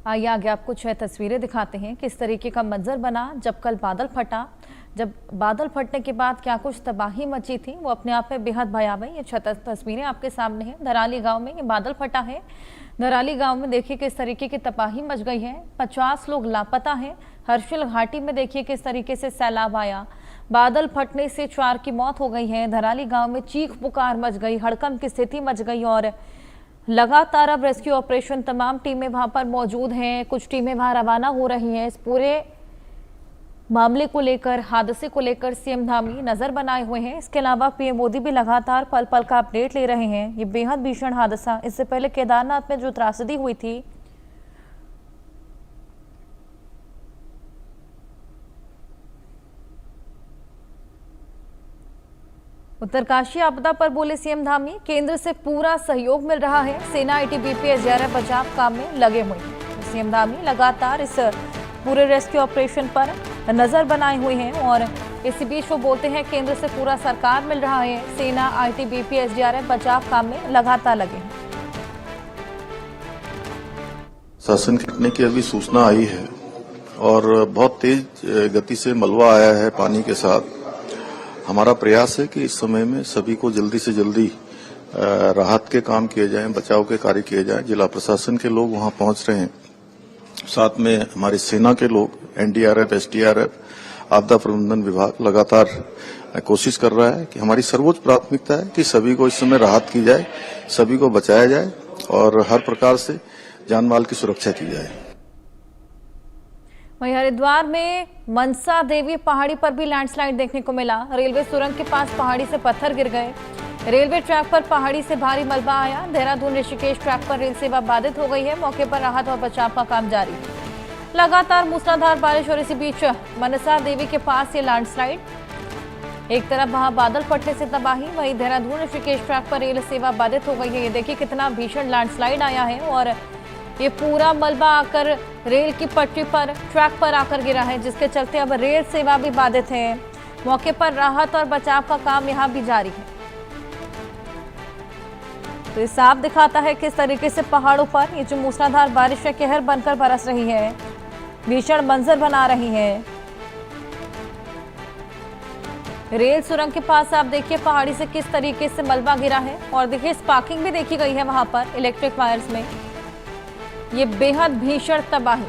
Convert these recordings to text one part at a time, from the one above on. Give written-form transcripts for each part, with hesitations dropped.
आइए आगे आपको 6 तस्वीरें दिखाते हैं किस तरीके का मंजर बना जब कल बादल फटा। जब बादल फटने के बाद क्या कुछ तबाही मची थी वो अपने आप में बेहद भयावह। ये 6 तस्वीरें आपके सामने हैं। धराली गांव में ये बादल फटा है। धराली गांव में देखिए किस तरीके की तबाही मच गई है। 50 लोग लापता हैं। हर्षिल घाटी में देखिए किस तरीके से सैलाब आया। बादल फटने से 4 की मौत हो गई है। धराली गांव में चीख पुकार मच गई, हड़कंप की स्थिति मच गई और लगातार अब रेस्क्यू ऑपरेशन तमाम टीमें वहां पर मौजूद हैं। कुछ टीमें वहां रवाना हो रही हैं। इस पूरे मामले को लेकर, हादसे को लेकर सीएम धामी नजर बनाए हुए हैं। इसके अलावा पीएम मोदी भी लगातार पल पल का अपडेट ले रहे हैं। ये बेहद भीषण हादसा, इससे पहले केदारनाथ में जो त्रासदी हुई थी, उत्तरकाशी आपदा पर बोले सीएम धामी, केंद्र से पूरा सहयोग मिल रहा है। सेना, आईटीबीपी, एसडीआरएफ बचाव काम में लगे हुए हैं। सीएम धामी लगातार इस पूरे रेस्क्यू ऑपरेशन पर नजर बनाए हुए हैं और इसी बीच वो बोलते हैं केंद्र से पूरा सरकार मिल रहा है। सेना, आईटीबीपी, एसडीआरएफ बचाव काम में लगातार लगे हैं। शासन घटने की अभी सूचना आई है और बहुत तेज गति से मलबा आया है पानी के साथ। हमारा प्रयास है कि इस समय में सभी को जल्दी से जल्दी राहत के काम किए जाएं, बचाव के कार्य किए जाएं। जिला प्रशासन के लोग वहां पहुंच रहे हैं, साथ में हमारी सेना के लोग, एनडीआरएफ, एसडीआरएफ, आपदा प्रबंधन विभाग लगातार कोशिश कर रहा है कि हमारी सर्वोच्च प्राथमिकता है कि सभी को इस समय राहत की जाए, सभी को बचाया जाए और हर प्रकार से जान माल की सुरक्षा की जाए। वहीं हरिद्वार में मनसा देवी पहाड़ी पर भी लैंडस्लाइड देखने को मिला। रेलवे सुरंग के पास पहाड़ी से पत्थर गिर गए। रेलवे ट्रैक पर पहाड़ी से भारी मलबा आया। देहरादून ऋषिकेश ट्रैक पर रेल सेवा बाधित हो गई है। मौके पर राहत और बचाव का काम जारी है। लगातार मूसलाधार बारिश और इसी बीच मनसा देवी के पास ये लैंडस्लाइड। एक तरफ वहां बादल फटने से तबाही, वहीं देहरादून ऋषिकेश ट्रैक पर रेल सेवा बाधित हो गई है। ये देखिए कितना भीषण लैंडस्लाइड आया है और ये पूरा मलबा आकर रेल की पटरी पर, ट्रैक पर आकर गिरा है, जिसके चलते अब रेल सेवा भी बाधित है। मौके पर राहत और बचाव का काम यहां भी जारी है। तो ये साफ दिखाता है किस तरीके से पहाड़ों पर ये जो मूसलाधार बारिश का कहर बनकर बरस रही है, भीषण मंजर बना रही है। रेल सुरंग के पास आप देखिए पहाड़ी से किस तरीके से मलबा गिरा है और देखिए स्पार्किंग भी देखी गई है वहां पर इलेक्ट्रिक वायर्स में। ये बेहद भीषण तबाही।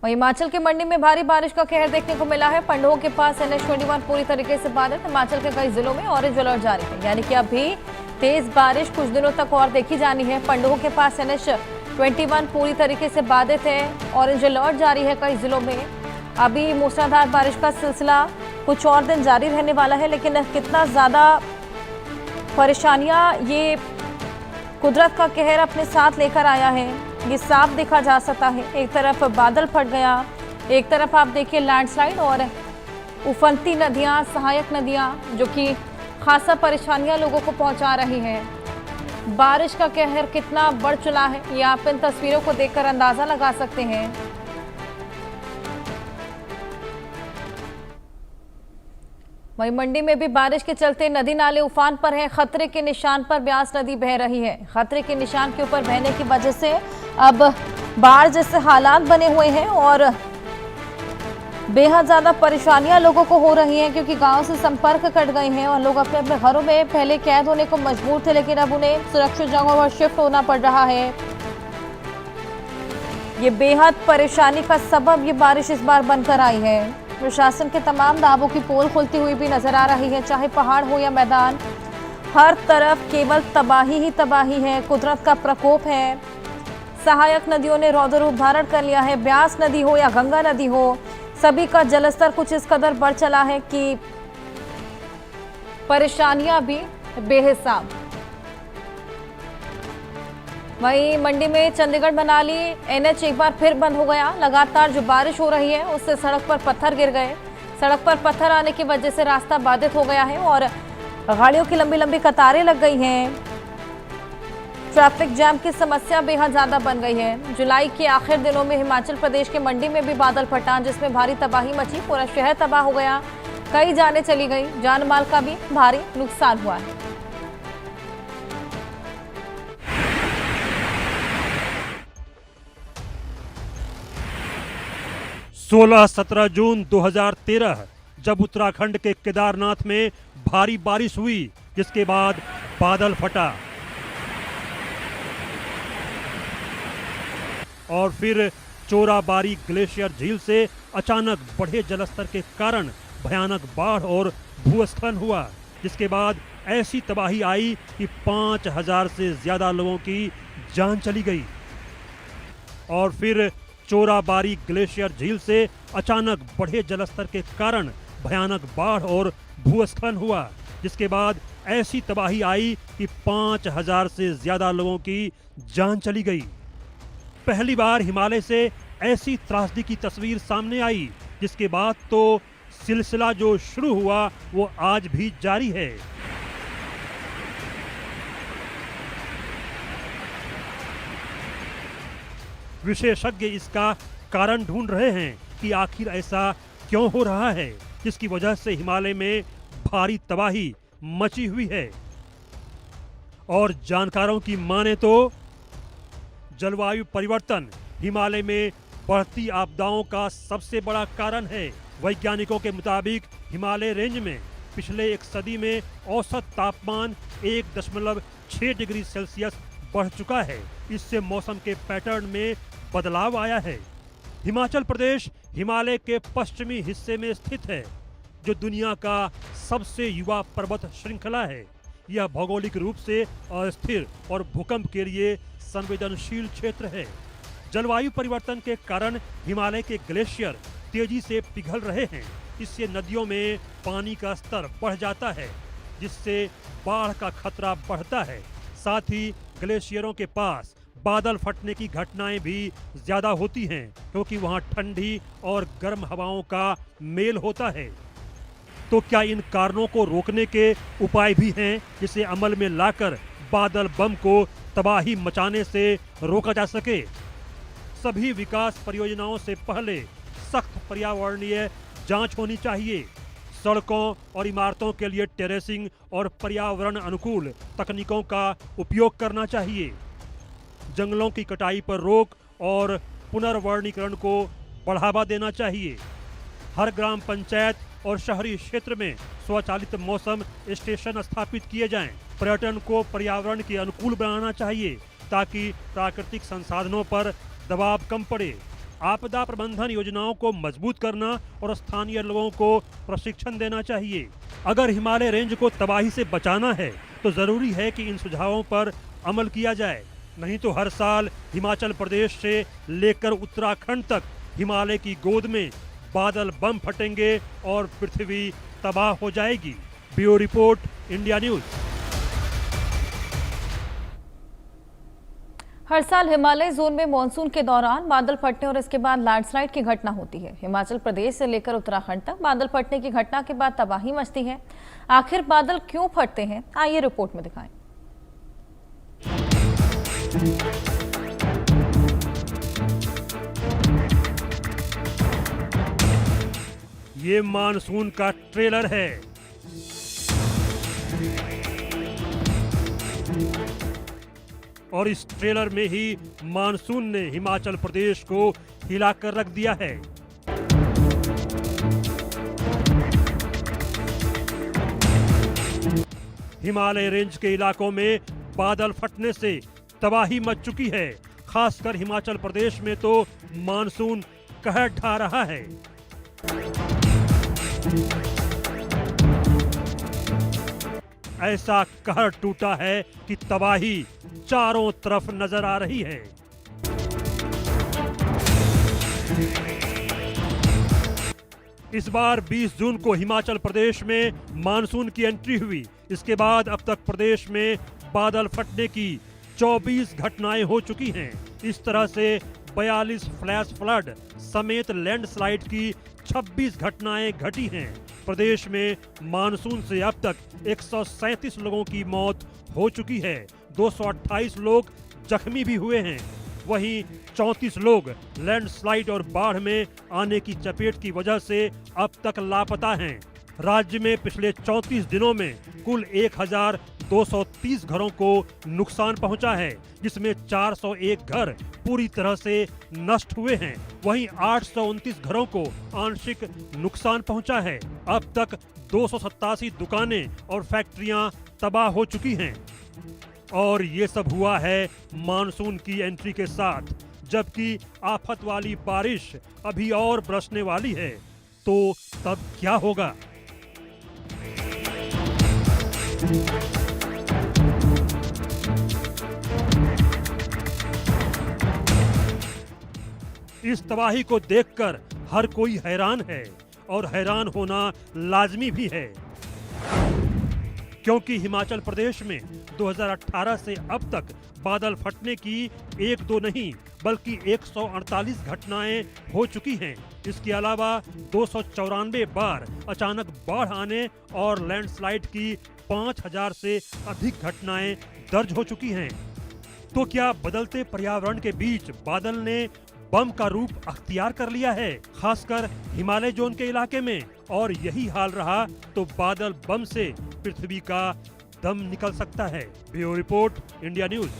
वहीं हिमाचल के मंडी में भारी बारिश का कहर देखने को मिला है। पंडोह के पास NH21 पूरी तरीके से बाधित। हिमाचल के कई जिलों में ऑरेंज अलर्ट जारी है, यानी कि अभी तेज बारिश कुछ दिनों तक और देखी जानी है। पंडोह के पास NH21 पूरी तरीके से बाधित है। ऑरेंज अलर्ट जारी है कई जिलों में। अभी मूसलाधार बारिश का सिलसिला कुछ और दिन जारी रहने वाला है, लेकिन कितना ज्यादा परेशानियां ये कुदरत का कहर अपने साथ लेकर आया है, ये साफ देखा जा सकता है। एक तरफ बादल फट गया, एक तरफ आप देखिए लैंडस्लाइड और उफनती नदियां, सहायक नदियां जो कि खासा परेशानियां लोगों को पहुंचा रही हैं। बारिश का कहर कितना बढ़ चला है ये आप इन तस्वीरों को देखकर अंदाजा लगा सकते हैं। वहीं मंडी में भी बारिश के चलते नदी नाले उफान पर हैं। खतरे के निशान पर ब्यास नदी बह रही है। खतरे के निशान के ऊपर बहने की वजह से अब बाढ़ जैसे हालात बने हुए हैं और बेहद ज्यादा परेशानियां लोगों को हो रही हैं, क्योंकि गांव से संपर्क कट गए हैं और लोग अपने अपने घरों में पहले कैद होने को मजबूर थे, लेकिन अब उन्हें सुरक्षित जगहों पर शिफ्ट होना पड़ रहा है। ये बेहद परेशानी का सबब ये बारिश इस बार बनकर आई है। प्रशासन के तमाम दावों की पोल खुलती हुई भी नजर आ रही है। चाहे पहाड़ हो या मैदान, हर तरफ केवल तबाही ही तबाही है। कुदरत का प्रकोप है। सहायक नदियों ने रौद्र रूप धारण कर लिया है। ब्यास नदी हो या गंगा नदी हो, सभी का जलस्तर कुछ इस कदर बढ़ चला है कि परेशानियां भी बेहिसाब। वहीं मंडी में चंडीगढ़ मनाली NH एक बार फिर बंद हो गया। लगातार जो बारिश हो रही है उससे सड़क पर पत्थर गिर गए। सड़क पर पत्थर आने की वजह से रास्ता बाधित हो गया है और गाड़ियों की लंबी लंबी कतारें लग गई हैं। ट्रैफिक जैम की समस्या बेहद ज्यादा बन गई है। जुलाई के आखिर दिनों में हिमाचल प्रदेश के मंडी में भी बादल फटा, जिसमें भारी तबाही मची। पूरा शहर तबाह हो गया, कई जानें चली गई, जान माल का भी भारी नुकसान हुआ है। 16-17 जून 2013 जब उत्तराखंड के केदारनाथ में भारी बारिश हुई, जिसके बाद बादल फटा और फिर चोराबारी ग्लेशियर झील से अचानक बढ़े जलस्तर के कारण भयानक बाढ़ और भूस्खलन हुआ, जिसके बाद ऐसी तबाही आई कि 5000 से ज्यादा लोगों की जान चली गई। और फिर चोराबारी ग्लेशियर झील से अचानक बढ़े जलस्तर के कारण भयानक बाढ़ और भूस्खलन हुआ, जिसके बाद ऐसी तबाही आई कि 5000 से ज्यादा लोगों की जान चली गई। पहली बार हिमालय से ऐसी त्रासदी की तस्वीर सामने आई, जिसके बाद तो सिलसिला जो शुरू हुआ वो आज भी जारी है। विशेषज्ञ इसका कारण ढूंढ रहे हैं कि आखिर ऐसा क्यों हो रहा है, जिसकी वजह से हिमालय में भारी तबाही मची हुई है। और जानकारों की माने तो जलवायु परिवर्तन हिमालय में बढ़ती आपदाओं का सबसे बड़ा कारण है। वैज्ञानिकों के मुताबिक हिमालय रेंज में पिछले एक सदी में औसत तापमान 1.6 डिग्री सेल्सियस बढ़ चुका है। इससे मौसम के पैटर्न में बदलाव आया है। हिमाचल प्रदेश हिमालय के पश्चिमी हिस्से में स्थित है, जो दुनिया का सबसे युवा पर्वत श्रृंखला है। यह भौगोलिक रूप से अस्थिर और भूकंप के लिए संवेदनशील क्षेत्र है। जलवायु परिवर्तन के कारण हिमालय के ग्लेशियर तेजी से पिघल रहे हैं। इससे नदियों में पानी का स्तर बढ़ जाता है, जिससे बाढ़ का खतरा बढ़ता है। साथ ही ग्लेशियरों के पास बादल फटने की घटनाएं भी ज्यादा होती हैं, क्योंकि वहां ठंडी और गर्म हवाओं का मेल होता है। तो क्या इन कारणों को रोकने के उपाय भी हैं, जिसे अमल में लाकर बादल बम को तबाही मचाने से रोका जा सके? सभी विकास परियोजनाओं से पहले सख्त पर्यावरणीय जांच होनी चाहिए। सड़कों और इमारतों के लिए टेरेसिंग और पर्यावरण अनुकूल तकनीकों का उपयोग करना चाहिए। जंगलों की कटाई पर रोक और पुनर्वनीकरण को बढ़ावा देना चाहिए। हर ग्राम पंचायत और शहरी क्षेत्र में स्वचालित मौसम स्टेशन स्थापित किए जाएं। पर्यटन को पर्यावरण के अनुकूल बनाना चाहिए, ताकि प्राकृतिक संसाधनों पर दबाव कम पड़े। आपदा प्रबंधन योजनाओं को मजबूत करना और स्थानीय लोगों को प्रशिक्षण देना चाहिए। अगर हिमालय रेंज को तबाही से बचाना है तो जरूरी है कि इन सुझावों पर अमल किया जाए, नहीं तो हर साल हिमाचल प्रदेश से लेकर उत्तराखंड तक हिमालय की गोद में बादल बम फटेंगे और पृथ्वी तबाह हो जाएगी। Bureau report, India news. हर साल हिमालय जोन में मानसून के दौरान बादल फटने और इसके बाद लैंडस्लाइड की घटना होती है। हिमाचल प्रदेश से लेकर उत्तराखंड तक बादल फटने की घटना के बाद तबाही मचती है। आखिर बादल क्यों फटते हैं, आइए रिपोर्ट में दिखाएं। ये मानसून का ट्रेलर है। और इस ट्रेलर में ही मानसून ने हिमाचल प्रदेश को हिलाकर रख दिया है। हिमालय रेंज के इलाकों में बादल फटने से तबाही मच चुकी है। खासकर हिमाचल प्रदेश में तो मानसून कहर ढा रहा है। ऐसा कहर टूटा है कि तबाही चारों तरफ नजर आ रही है। इस बार 20 जून को हिमाचल प्रदेश में मानसून की एंट्री हुई। इसके बाद अब तक प्रदेश में बादल फटने की 24 घटनाएं हो चुकी हैं। इस तरह से 42 फ्लैश फ्लड समेत लैंडस्लाइड की 26 घटनाएं घटी हैं। प्रदेश में मानसून से अब तक 137 लोगों की मौत हो चुकी है। 228 लोग जख्मी भी हुए हैं। वहीं 34 लोग लैंडस्लाइड और बाढ़ में आने की चपेट की वजह से अब तक लापता हैं। राज्य में पिछले 34 दिनों में कुल 230 घरों को नुकसान पहुंचा है, जिसमें 401 घर पूरी तरह से नष्ट हुए हैं। वहीं 829 घरों को आंशिक नुकसान पहुंचा है। अब तक 287 दुकानें और फैक्ट्रियां तबाह हो चुकी हैं। और ये सब हुआ है मानसून की एंट्री के साथ, जबकि आफत वाली बारिश अभी और बरसने वाली है। तो तब क्या होगा? इस तबाही को देखकर हर कोई हैरान है और हैरान होना लाजमी भी है, क्योंकि हिमाचल प्रदेश में 2018 से अब तक बादल फटने की एक दो नहीं बल्कि 148 घटनाएं हो चुकी हैं। इसके अलावा 294 बार अचानक बाढ़ आने और लैंडस्लाइड की 5000 से अधिक घटनाएं दर्ज हो चुकी हैं। तो क्या बदलते पर्यावरण के बीच बादल ने बम का रूप अख्तियार कर लिया है, खासकर हिमालय जोन के इलाके में? और यही हाल रहा तो बादल बम से पृथ्वी का दम निकल सकता है। Bureau report, India news.